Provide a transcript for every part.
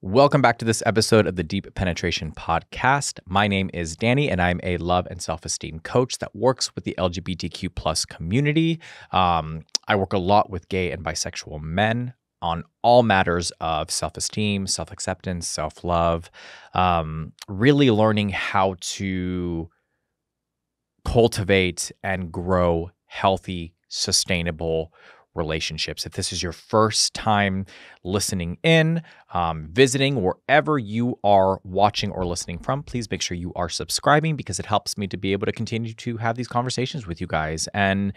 Welcome back to this episode of the Deep Penetration Podcast. My name is Danny, and I'm a love and self-esteem coach that works with the LGBTQ plus community. I work a lot with gay and bisexual men on all matters of self-esteem, self-acceptance, self-love, really learning how to cultivate and grow healthy, sustainable relationships. If this is your first time listening in, visiting wherever you are watching or listening from, please make sure you are subscribing because it helps me to be able to continue to have these conversations with you guys and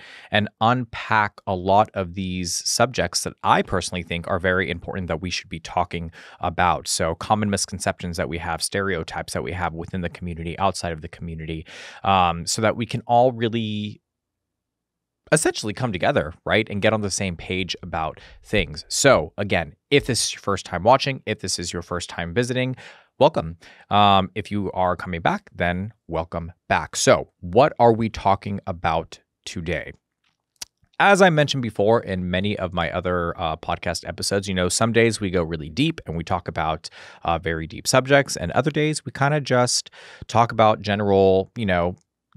unpack a lot of these subjects that I personally think are very important that we should be talking about. So common misconceptions that we have, stereotypes that we have within the community, outside of the community, so that we can all really essentially come together, right? And get on the same page about things. So again, if this is your first time watching, if this is your first time visiting, welcome. If you are coming back, then welcome back. So what are we talking about today? As I mentioned before in many of my other podcast episodes, some days we go really deep and we talk about very deep subjects, and other days we kind of just talk about general,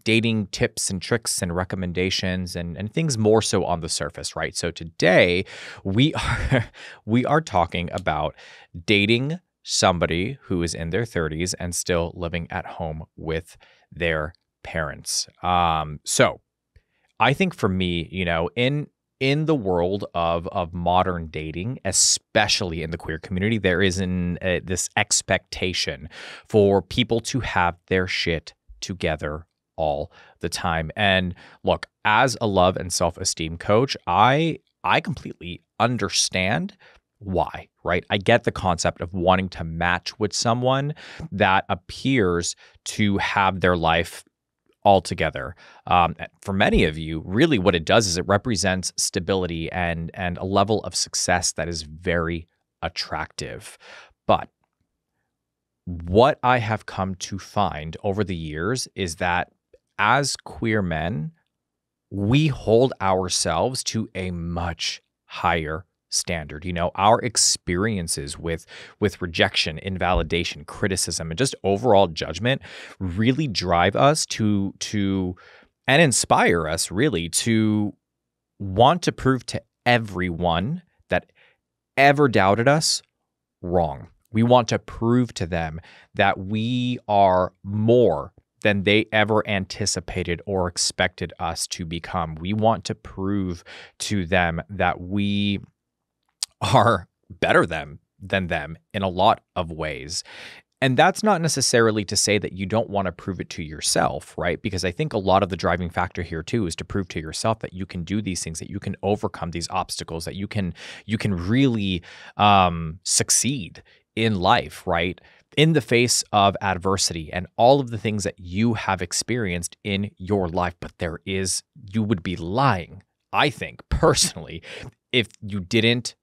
dating tips and tricks and recommendations and things more so on the surface, right? So today we are talking about dating somebody who is in their 30s and still living at home with their parents. So I think for me, in the world of modern dating, especially in the queer community, there is this expectation for people to have their shit together all the time. And look, as a love and self-esteem coach, I completely understand why, right? I get the concept of wanting to match with someone that appears to have their life all together. For many of you, really what it does is it represents stability and a level of success that is very attractive. But what I have come to find over the years is that as queer men, we hold ourselves to a much higher standard. Our experiences with rejection, invalidation, criticism, and just overall judgment really drive us to and inspire us really to want to prove to everyone that ever doubted us wrong. We want to prove to them that we are more than they ever anticipated or expected us to become. We want to prove to them that we are better than them in a lot of ways. And that's not necessarily to say that you don't want to prove it to yourself, right? Because I think a lot of the driving factor here too is to prove to yourself that you can do these things, that you can overcome these obstacles, that you can really succeed in life, right? In the face of adversity and all of the things that you have experienced in your life. But you would be lying, I think, personally, if you didn't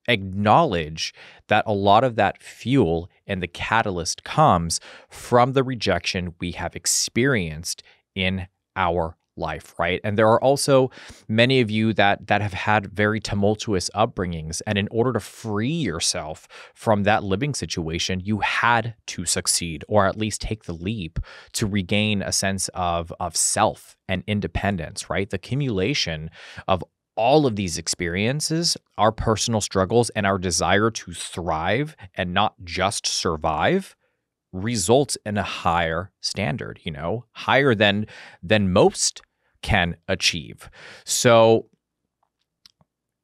acknowledge that a lot of that fuel and the catalyst comes from the rejection we have experienced in our life, right? And there are also many of you that have had very tumultuous upbringings, and in order to free yourself from that living situation, you had to succeed, or at least take the leap to regain a sense of self and independence, right? The accumulation of all of these experiences, our personal struggles, and our desire to thrive and not just survive results in a higher standard, higher than most can achieve. So,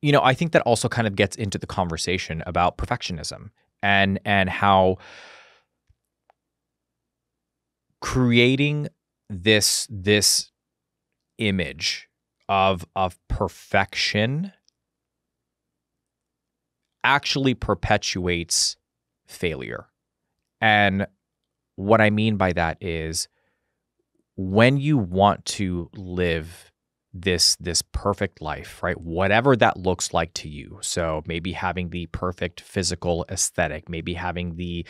I think that also kind of gets into the conversation about perfectionism and how creating this image of perfection actually perpetuates failure. And what I mean by that is when you want to live this perfect life, right? Whatever that looks like to you. So maybe having the perfect physical aesthetic, maybe having the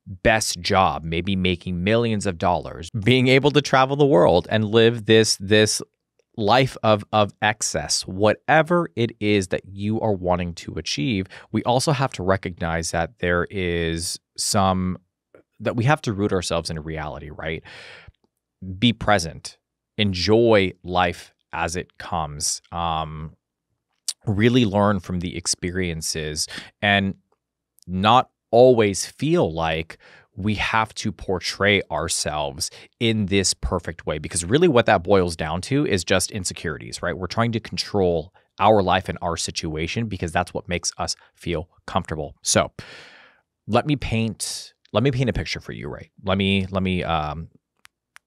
best job, maybe making millions of dollars, being able to travel the world and live this life of excess, whatever it is that you are wanting to achieve, we also have to recognize that there is that we have to root ourselves in reality, right? Be present, enjoy life as it comes, really learn from the experiences, and not always feel like we have to portray ourselves in this perfect way, because really what that boils down to is just insecurities, right? We're trying to control our life and our situation because that's what makes us feel comfortable. So let me paint a picture for you, right? Let me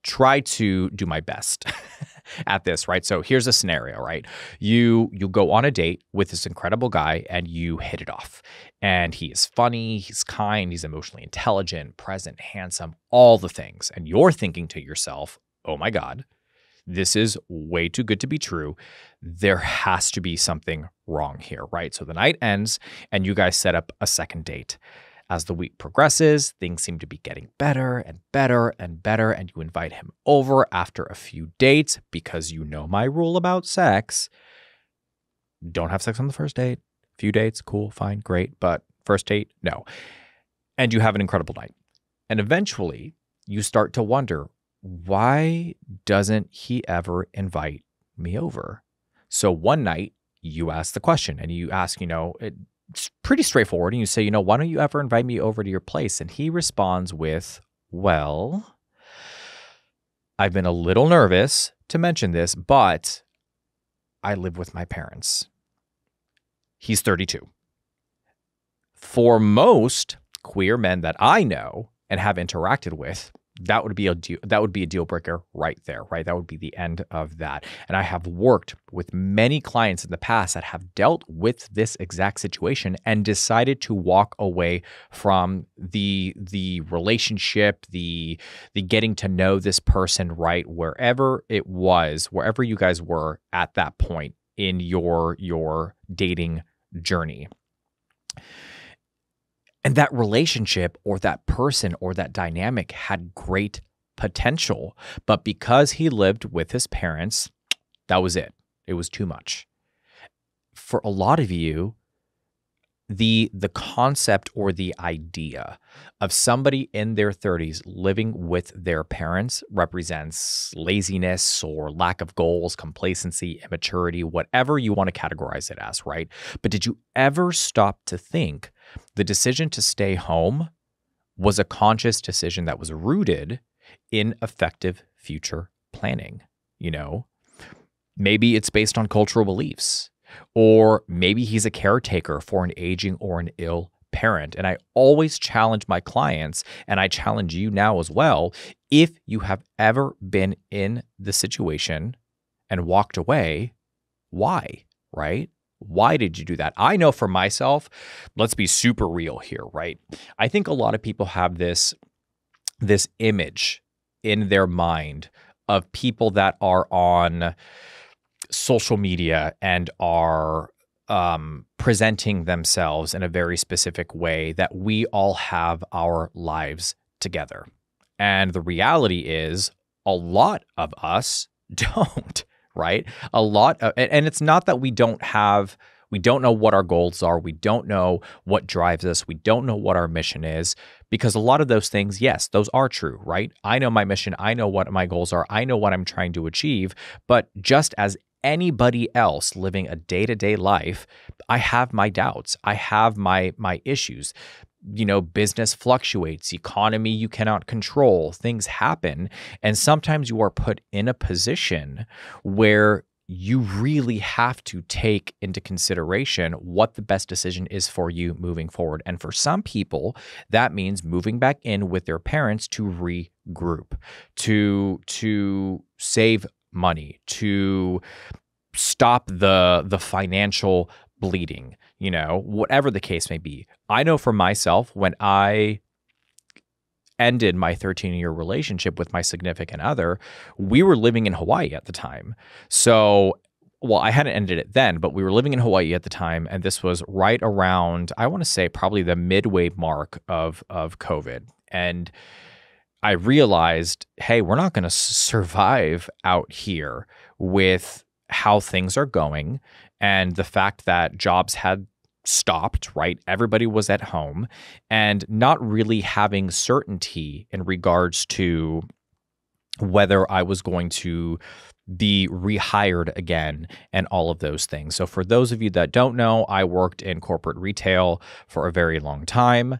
try to do my best at this, right? So here's a scenario, right? You go on a date with this incredible guy and you hit it off. And he is funny, he's kind, he's emotionally intelligent, present, handsome, all the things. And you're thinking to yourself, "Oh my God, this is way too good to be true. There has to be something wrong here," right? So the night ends and you guys set up a second date. As the week progresses, things seem to be getting better and better and better, and you invite him over after a few dates because you know my rule about sex. Don't have sex on the first date. Few dates, cool, fine, great, but first date, no. And you have an incredible night. And eventually, you start to wonder, why doesn't he ever invite me over? So one night, you ask the question, and you ask, it's pretty straightforward. And you say, "Why don't you ever invite me over to your place?" And he responds with, "Well, I've been a little nervous to mention this, but I live with my parents." He's 32. For most queer men that I know and have interacted with, that would be a deal breaker right there, right? That would be the end of that. And I have worked with many clients in the past that have dealt with this exact situation and decided to walk away from the relationship, the getting to know this person, right? Wherever you guys were at that point in your dating journey. And that relationship or that person or that dynamic had great potential. But because he lived with his parents, that was it. It was too much. For a lot of you, the concept or the idea of somebody in their 30s living with their parents represents laziness or lack of goals, complacency, immaturity, whatever you want to categorize it as, right? But did you ever stop to think the decision to stay home was a conscious decision that was rooted in effective future planning? Maybe it's based on cultural beliefs. Or maybe he's a caretaker for an aging or an ill parent. And I always challenge my clients, and I challenge you now as well, if you have ever been in the situation and walked away, why, right? Why did you do that? I know for myself, let's be super real here, right? I think a lot of people have this image in their mind of people that are on social media and are presenting themselves in a very specific way, that we all have our lives together. And the reality is a lot of us don't, right? And it's not that we don't know what our goals are. We don't know what drives us. We don't know what our mission is, because a lot of those things, yes, those are true, right? I know my mission. I know what my goals are. I know what I'm trying to achieve. But just as anybody else living a day-to-day life, I have my doubts. I have my issues. Business fluctuates, economy you cannot control, things happen. And sometimes you are put in a position where you really have to take into consideration what the best decision is for you moving forward. And for some people, that means moving back in with their parents to regroup, to save money, to stop the financial bleeding, whatever the case may be. I know for myself, when I ended my 13-year relationship with my significant other, we were living in Hawaii at the time. So, well, I hadn't ended it then, but we were living in Hawaii at the time. And this was right around, I want to say probably the midway mark of COVID. And I realized, hey, we're not going to survive out here with how things are going and the fact that jobs had stopped, right? Everybody was at home and not really having certainty in regards to whether I was going to be rehired again and all of those things. So for those of you that don't know, I worked in corporate retail for a very long time.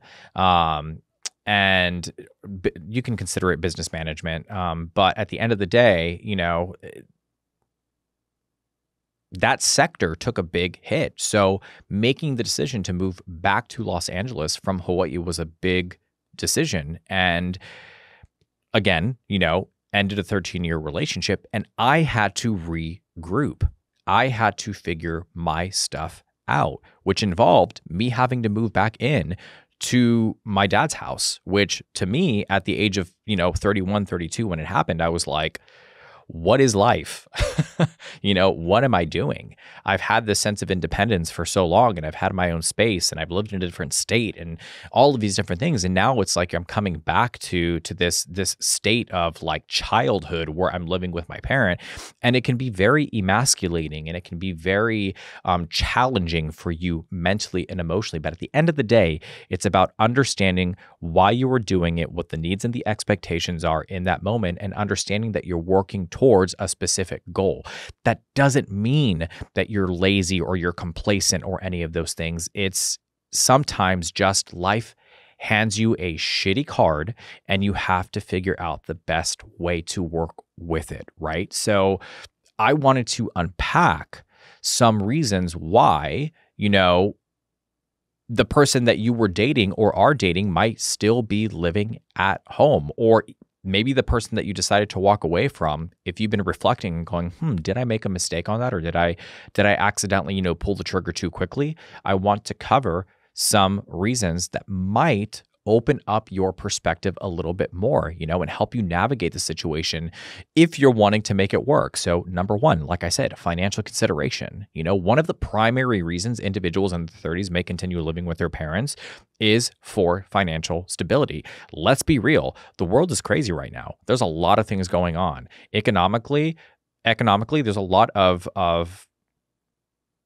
And you can consider it business management. But at the end of the day, that sector took a big hit. So making the decision to move back to Los Angeles from Hawaii was a big decision. And again, ended a 13-year relationship, and I had to regroup. I had to figure my stuff out, which involved me having to move back in to my dad's house, which to me at the age of, 31, 32, when it happened, I was like, what is life? What am I doing? I've had this sense of independence for so long, and I've had my own space, and I've lived in a different state and all of these different things. And now it's like I'm coming back to this state of like childhood where I'm living with my parent, and it can be very emasculating and it can be very challenging for you mentally and emotionally. But at the end of the day, it's about understanding why you were doing it, what the needs and the expectations are in that moment, and understanding that you're working towards a specific goal. That doesn't mean that you're lazy or you're complacent or any of those things. It's sometimes just life hands you a shitty card and you have to figure out the best way to work with it, right? So I wanted to unpack some reasons why, the person that you were dating or are dating might still be living at home, or maybe the person that you decided to walk away from, if you've been reflecting and going, did I make a mistake on that? Or did I accidentally, pull the trigger too quickly? I want to cover some reasons that might open up your perspective a little bit more, and help you navigate the situation if you're wanting to make it work. So number one, like I said, financial consideration. One of the primary reasons individuals in their 30s may continue living with their parents is for financial stability. Let's be real. The world is crazy right now. There's a lot of things going on. Economically, there's a lot of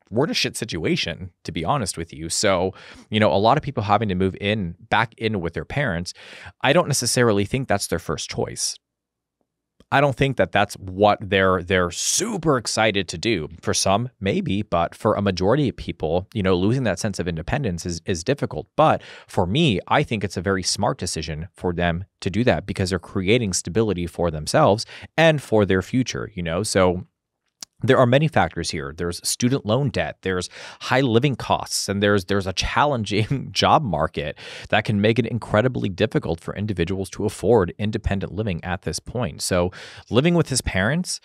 we're in a shit situation, to be honest with you. So, a lot of people having to move back in with their parents, I don't necessarily think that's their first choice. I don't think that that's what they're super excited to do. For some, maybe, but for a majority of people, losing that sense of independence is difficult. But for me, I think it's a very smart decision for them to do that because they're creating stability for themselves and for their future, So there are many factors here. There's student loan debt, there's high living costs, and there's a challenging job market that can make it incredibly difficult for individuals to afford independent living at this point. So living with his parents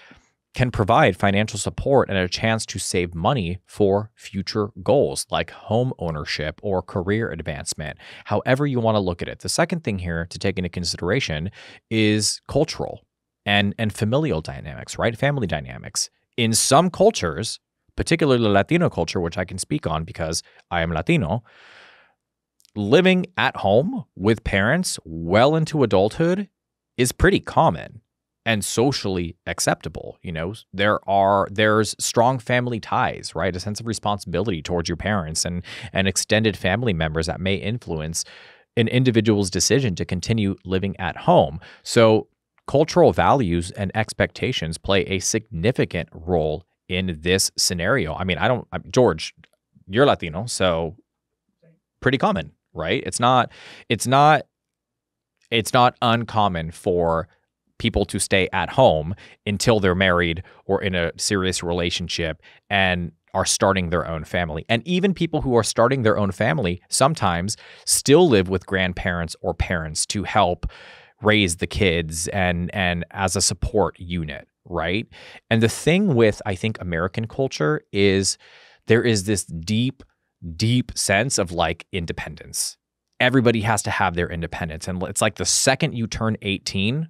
can provide financial support and a chance to save money for future goals like home ownership or career advancement, however you want to look at it. The second thing here to take into consideration is cultural and familial dynamics, right? Family dynamics. In some cultures, particularly Latino culture, which I can speak on because I am Latino, living at home with parents well into adulthood is pretty common and socially acceptable. There's strong family ties, right? A sense of responsibility towards your parents and extended family members that may influence an individual's decision to continue living at home. So cultural values and expectations play a significant role in this scenario. I mean, George, you're Latino, so pretty common, right? It's not uncommon for people to stay at home until they're married or in a serious relationship and are starting their own family. And even people who are starting their own family sometimes still live with grandparents or parents to help raise the kids and as a support unit, right? And the thing with, I think, American culture is there is this deep sense of like independence. Everybody has to have their independence. And it's like the second you turn 18,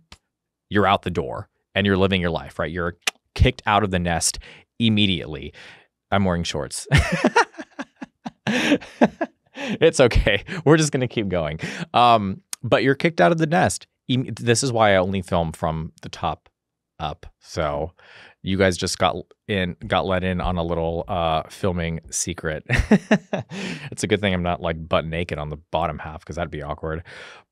you're out the door and you're living your life, right? You're kicked out of the nest immediately. I'm wearing shorts. It's okay. We're just going to keep going. But you're kicked out of the nest. This is why I only film from the top up. So You guys just got let in on a little filming secret. It's a good thing I'm not like butt naked on the bottom half because that'd be awkward.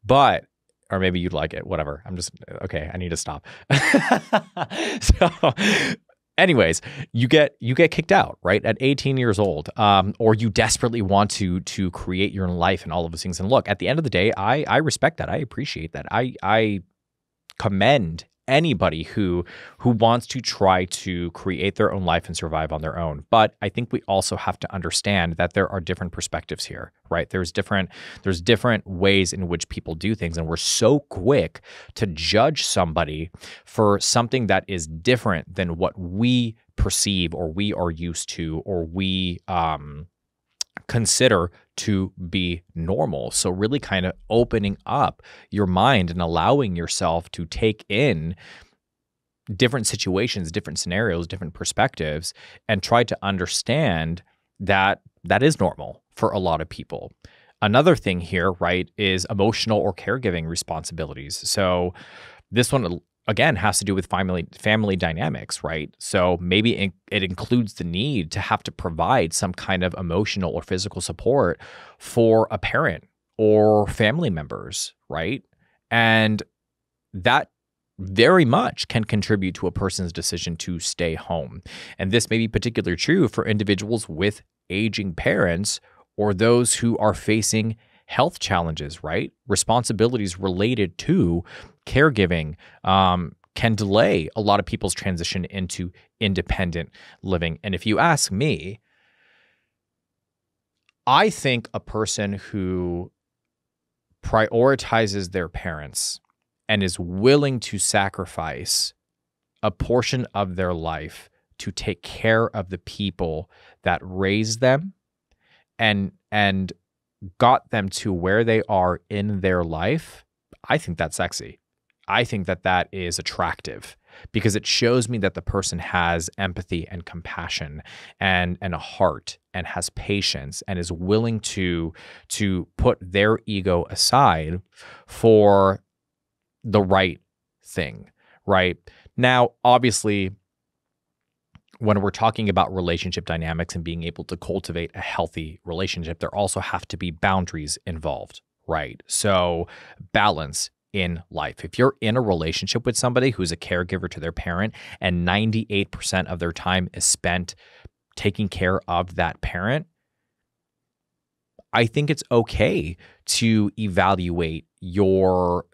But or maybe you'd like it. Whatever. I'm just okay. I need to stop. So, anyways, you get kicked out right at 18 years old, or you desperately want to create your own life and all of those things. And look, at the end of the day, I respect that. I appreciate that. I commend anybody who wants to try to create their own life and survive on their own. But I think we also have to understand that there are different perspectives here, right? There's different ways in which people do things, and we're so quick to judge somebody for something that is different than what we perceive or we are used to or we consider to be normal. So really kind of opening up your mind and allowing yourself to take in different situations, different scenarios, different perspectives, and try to understand that that is normal for a lot of people. Another thing here, right, is emotional or caregiving responsibilities. So this one again has to do with family dynamics, right? So maybe it includes the need to have to provide some kind of emotional or physical support for a parent or family members, right? And that very much can contribute to a person's decision to stay home. And this may be particularly true for individuals with aging parents or those who are facing health challenges, right? Responsibilities related to caregiving can delay a lot of people's transition into independent living. And if you ask me, I think a person who prioritizes their parents and is willing to sacrifice a portion of their life to take care of the people that raised them and got them to where they are in their life, I think that's sexy. I think that that is attractive because it shows me that the person has empathy and compassion and a heart and has patience and is willing to put their ego aside for the right thing, right? Now, obviously, when we're talking about relationship dynamics and being able to cultivate a healthy relationship, there also have to be boundaries involved, right? So balance in life. If you're in a relationship with somebody who's a caregiver to their parent and 98% of their time is spent taking care of that parent, I think it's okay to evaluate your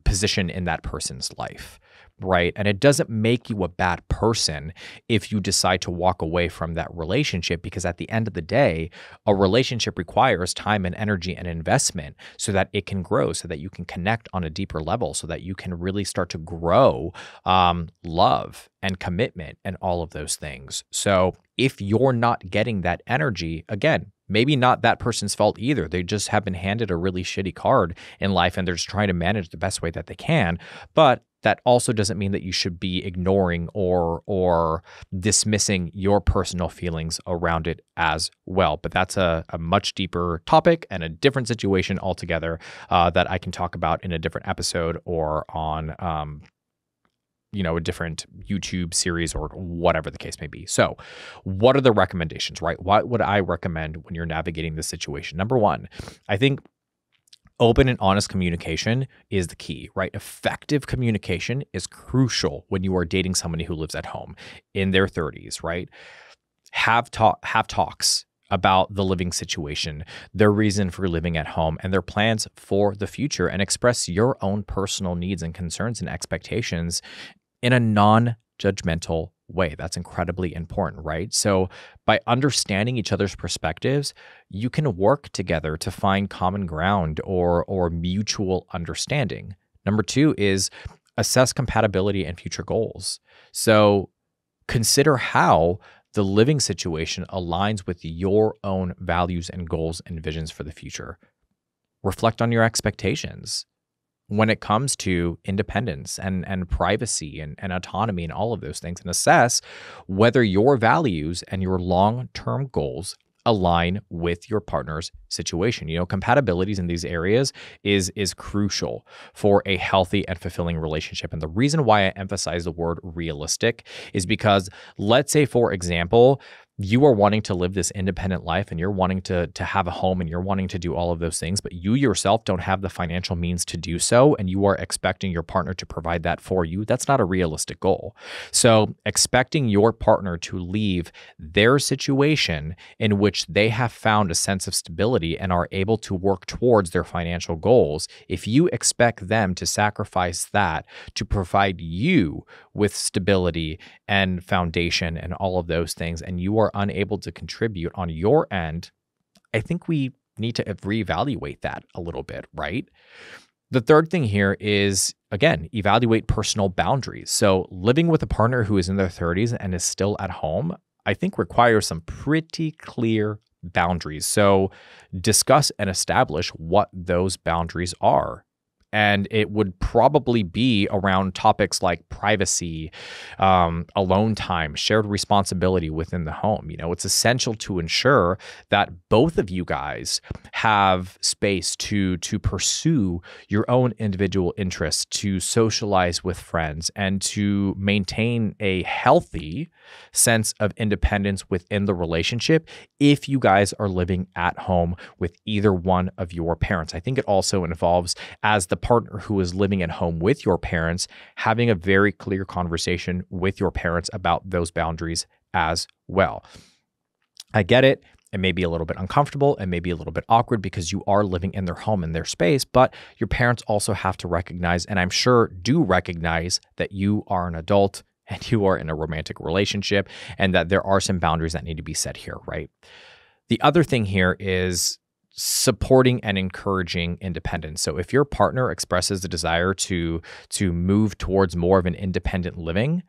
position in that person's life, right? And it doesn't make you a bad person if you decide to walk away from that relationship, because at the end of the day, a relationship requires time and energy and investment so that it can grow, so that you can connect on a deeper level, so that you can really start to grow love and commitment and all of those things. So if you're not getting that energy, again, maybe not that person's fault either. They just have been handed a really shitty card in life and they're just trying to manage the best way that they can. But that also doesn't mean that you should be ignoring or dismissing your personal feelings around it as well. But that's a much deeper topic and a different situation altogether that I can talk about in a different episode or on a different YouTube series or whatever the case may be. So what are the recommendations, right? What would I recommend when you're navigating this situation? Number one, I think open and honest communication is the key, right? Effective communication is crucial when you are dating somebody who lives at home in their 30s, right? Have talks about the living situation, their reason for living at home, and their plans for the future, and express your own personal needs and concerns and expectations in a non-judgmental way. That's incredibly important, right? So by understanding each other's perspectives, you can work together to find common ground or mutual understanding. Number two is assess compatibility and future goals. So consider how the living situation aligns with your own values and goals and visions for the future. Reflect on your expectations when it comes to independence and privacy and autonomy and all of those things, and assess whether your values and your long-term goals align with your partner's situation. Compatibilities in these areas is crucial for a healthy and fulfilling relationship. And the reason why I emphasize the word realistic is because, let's say, for example, you are wanting to live this independent life and you're wanting to have a home and you're wanting to do all of those things, but you yourself don't have the financial means to do so, and you are expecting your partner to provide that for you. That's not a realistic goal. So expecting your partner to leave their situation in which they have found a sense of stability and are able to work towards their financial goals, if you expect them to sacrifice that to provide you with stability and foundation and all of those things, and you are unable to contribute on your end, I think we need to reevaluate that a little bit, right? The third thing here is, again, evaluate personal boundaries. So living with a partner who is in their 30s and is still at home, I think requires some pretty clear boundaries. So discuss and establish what those boundaries are. And it would probably be around topics like privacy, alone time, shared responsibility within the home. It's essential to ensure that both of you guys have space to pursue your own individual interests, to socialize with friends, and to maintain a healthy sense of independence within the relationship if you guys are living at home with either one of your parents. I think it also involves, as the partner who is living at home with your parents, having a very clear conversation with your parents about those boundaries as well. I get it. It may be a little bit uncomfortable and maybe a little bit awkward because you are living in their home, in their space, but your parents also have to recognize, and I'm sure do recognize, that you are an adult and you are in a romantic relationship and that there are some boundaries that need to be set here, right? The other thing here is supporting and encouraging independence. So if your partner expresses the desire to move towards more of an independent living,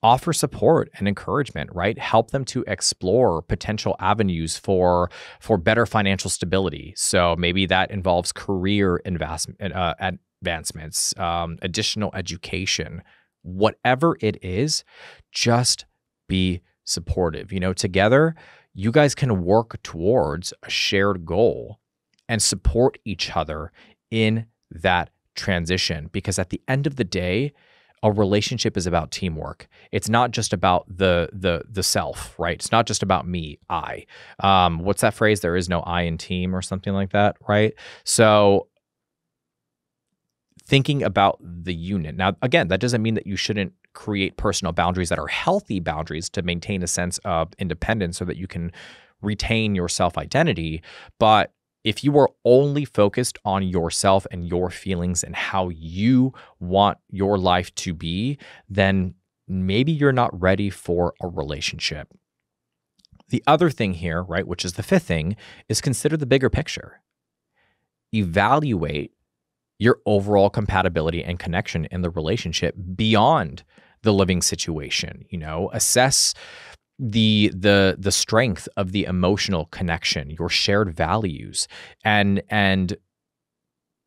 offer support and encouragement, right? Help them to explore potential avenues for better financial stability. So maybe that involves career advancements, additional education, whatever it is, just be supportive. Together, you guys can work towards a shared goal and support each other in that transition. Because at the end of the day, a relationship is about teamwork. It's not just about the self, right? It's not just about me, I. What's that phrase? There is no I in team, or something like that, right? So thinking about the unit. Now, again, that doesn't mean that you shouldn't create personal boundaries that are healthy boundaries to maintain a sense of independence so that you can retain your self-identity. But if you are only focused on yourself and your feelings and how you want your life to be, then maybe you're not ready for a relationship. The other thing here, right, which is the fifth thing, is consider the bigger picture. Evaluate your overall compatibility and connection in the relationship beyond the living situation. Assess the strength of the emotional connection, your shared values, and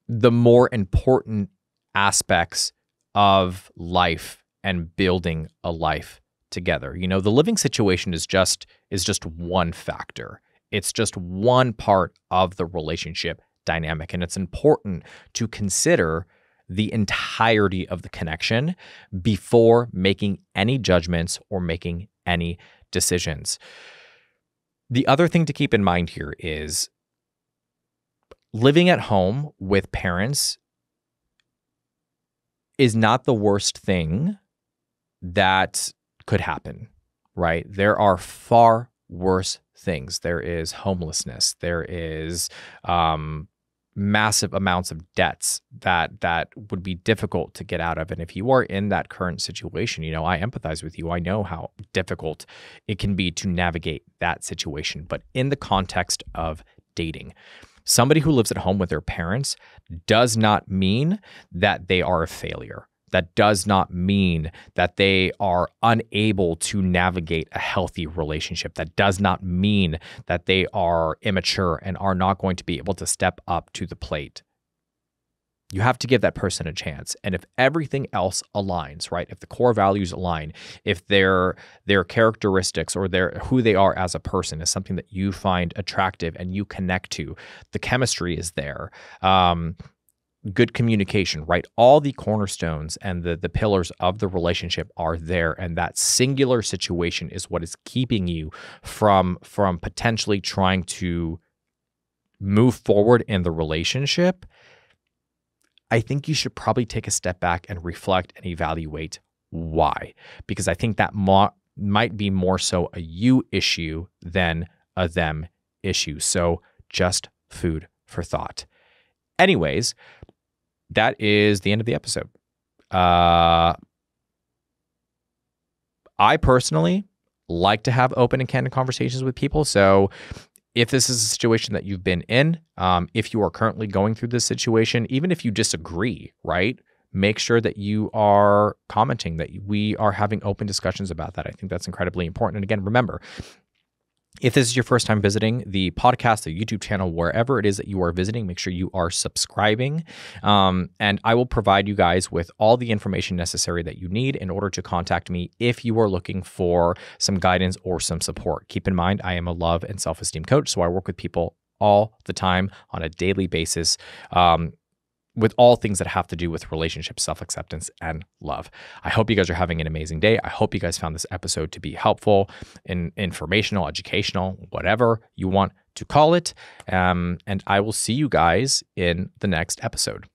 the more important aspects of life and building a life together. The living situation is just one factor. It's just one part of the relationship dynamic, and it's important to consider the entirety of the connection before making any judgments or making any decisions. The other thing to keep in mind here is living at home with parents is not the worst thing that could happen, right? There are far worse things. There is homelessness. There is massive amounts of debts that would be difficult to get out of. And if you are in that current situation, I empathize with you. I know how difficult it can be to navigate that situation. But in the context of dating, somebody who lives at home with their parents does not mean that they are a failure. That does not mean that they are unable to navigate a healthy relationship. That does not mean that they are immature and are not going to be able to step up to the plate. You have to give that person a chance. And if everything else aligns, right? If the core values align, if their characteristics or who they are as a person is something that you find attractive and you connect to, the chemistry is there. Good communication, right? All the cornerstones and the pillars of the relationship are there, and that singular situation is what is keeping you from potentially trying to move forward in the relationship. I think you should probably take a step back and reflect and evaluate why, because I think that might be more so a you issue than a them issue. So just food for thought. Anyways, that is the end of the episode. I personally like to have open and candid conversations with people. So if this is a situation that you've been in, if you are currently going through this situation, even if you disagree, right, make sure that you are commenting, that we are having open discussions about that. I think that's incredibly important. And again, remember, if this is your first time visiting the podcast, the YouTube channel, wherever it is that you are visiting, make sure you are subscribing. And I will provide you guys with all the information necessary that you need in order to contact me if you are looking for some guidance or some support. Keep in mind, I am a love and self-esteem coach, so I work with people all the time on a daily basis, with all things that have to do with relationships, self-acceptance, and love. I hope you guys are having an amazing day. I hope you guys found this episode to be helpful, informational, educational, whatever you want to call it. And I will see you guys in the next episode.